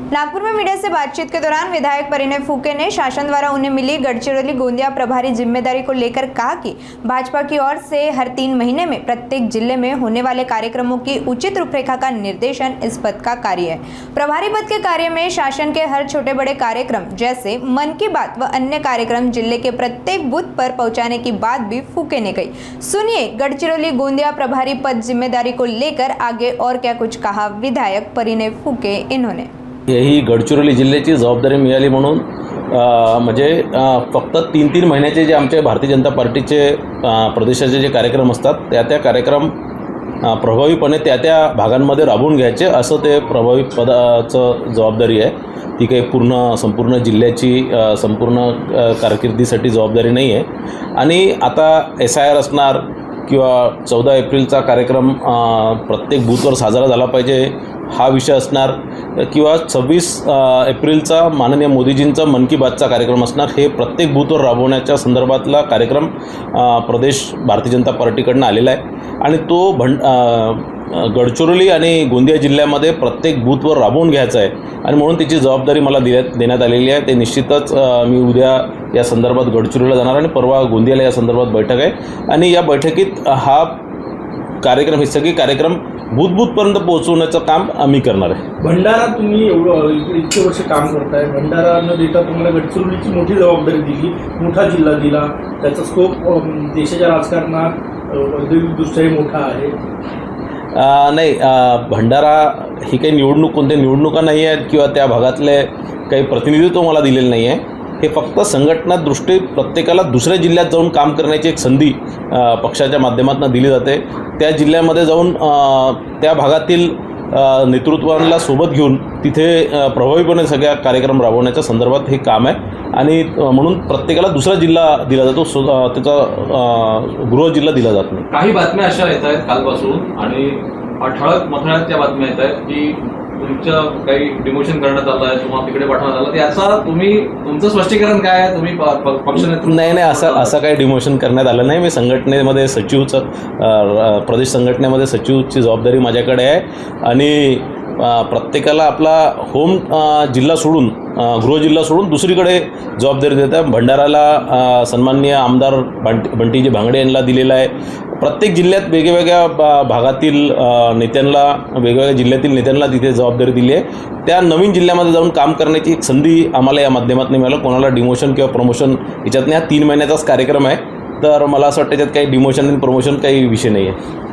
नागपुर में मीडिया से बातचीत के दौरान विधायक परिणय फूके ने शासन द्वारा उन्हें मिली गढ़चिरौली गोंदिया प्रभारी जिम्मेदारी को लेकर कहा कि भाजपा की ओर से हर 3 महीने में प्रत्येक जिले में होने वाले कार्यक्रमों की उचित रूपरेखा का निर्देशन इस पद का कार्य है। प्रभारी पद के कार्य में शासन के हर छोटे बड़े कार्यक्रम जैसे मन की बात व अन्य कार्यक्रम जिले के प्रत्येक बूथ पर पहुँचाने की बात भी फूके ने कही। सुनिए गढ़चिरौली गोंदिया प्रभारी पद जिम्मेदारी को लेकर आगे और क्या कुछ कहा विधायक परिणय फूके। इन्होंने ही गडचिरोली जिल्ह्याची जबाबदारी मिळाली म्हणून म्हणजे फक्त 3-3 महिन्याचे जे आमचे भारतीय जनता पार्टीचे प्रदेशाचे जे कार्यक्रम असतात त्या कार्यक्रम प्रभावीपणे त्या भागांमध्ये राबवून घ्यायचे असं ते प्रभावी पदाचं जबाबदारी आहे। ती काही संपूर्ण जिल्ह्याची संपूर्ण कारकिर्दीसाठी जबाबदारी नाही आहे। आणि आता SIR असणार किंवा 14 एप्रिलचा कार्यक्रम प्रत्येक बूथवर साजरा झाला पाहिजे हा विषय असणार किंवा 26 एप्रिलचा माननीय मोदीजींचा मन की बातचा कार्यक्रम असणार। हे प्रत्येक बूथवर राबवण्याच्या संदर्भातला कार्यक्रम प्रदेश भारतीय जनता पार्टीकडून आलेला आहे आणि तो गडचिरोली आणि गोंदिया जिल्ह्यामध्ये प्रत्येक बूथवर राबवून घ्यायचा आहे आणि म्हणून त्याची जबाबदारी मला देण्यात आलेली आहे। ते निश्चितच मी उद्या या संदर्भात गडचिरोलीला जाणार आणि परवा गोंदियाला या संदर्भात बैठक आहे आणि या बैठकीत हा कार्यक्रम हे सगळे कार्यक्रम बूथपर्यंत पोहोचवण्याचं काम आम्ही करणार आहे। भंडारा तुम्ही इतके वर्ष काम करताय, भंडारा न देता तुम्हाला गडचिरोलीची मोठी जबाबदारी दिली, मोठा जिल्हा दिला, त्याचा स्कोप देशाच्या राजकारणात औद्योगिकदृष्ट्याही मोठा आहे। नाही, भंडारा ही काही कोणत्या निवडणुका नाही आहेत किंवा त्या भागातले काही प्रतिनिधित्व मला दिलेलं नाही आहे। हे फक्त संघटना दृष्टी प्रत्येकाला दुसऱ्या जिल्ह्यात जाऊन काम करण्याची एक संधी पक्षाच्या माध्यमातून दिली जाते। त्या जिल्ह्यामध्ये जाऊन त्या भागातील नेतृत्वाला सोबत घेऊन तिथे प्रभावीपणे सगळ्या कार्यक्रम राबवण्याच्या संदर्भात हे काम आहे आणि म्हणून प्रत्येकाला दुसरा जिल्हा दिला जातो, त्याचा गृह जिल्हा दिला जात नाही। काही बातम्या अशा येत आहेत कालपासून आणि ठळक मथळ्यात त्या बातम्या येत आहेत की तुमचं काही डिमोशन करण्यात आलं आहे, तुम्हाला तिकडे पाठवण्यात आलं, त्याचा तुमचं स्पष्टीकरण काय आहे? तुम्ही पक्ष नेतृत्व नाही असं काही डिमोशन करण्यात आलं नाही। मी संघटनेमध्ये सचिवचं प्रदेश संघटनेमध्ये सचिवची जबाबदारी माझ्याकडे आहे आणि प्रत्येकाला आपला होम जिल्हा सोडून गृह जिल्हा सोडून दुसरीकडे जबाबदारी देत आहे। भंडाराला सन्माननीय आमदार बंटीजी भांगडे यांना दिलेला आहे। प्रत्येक जिल्ह्यात वेगवेगळ्या भागातील नेत्यांना वेगवेगळ्या जिल्ह्यातील नेत्यांना तिथे जबाबदारी दिली आहे। त्या नवीन जिल्ह्यामध्ये जाऊन काम करण्याची एक संधी आम्हाला या माध्यमातून मिळालं। कोणाला डिमोशन किंवा प्रमोशन याच्यात नाही, हा 3 महिन्याचाच कार्यक्रम आहे, तर मला असं वाटतं त्याच्यात काही डिमोशन आणि प्रमोशन काही विषय नाही आहे।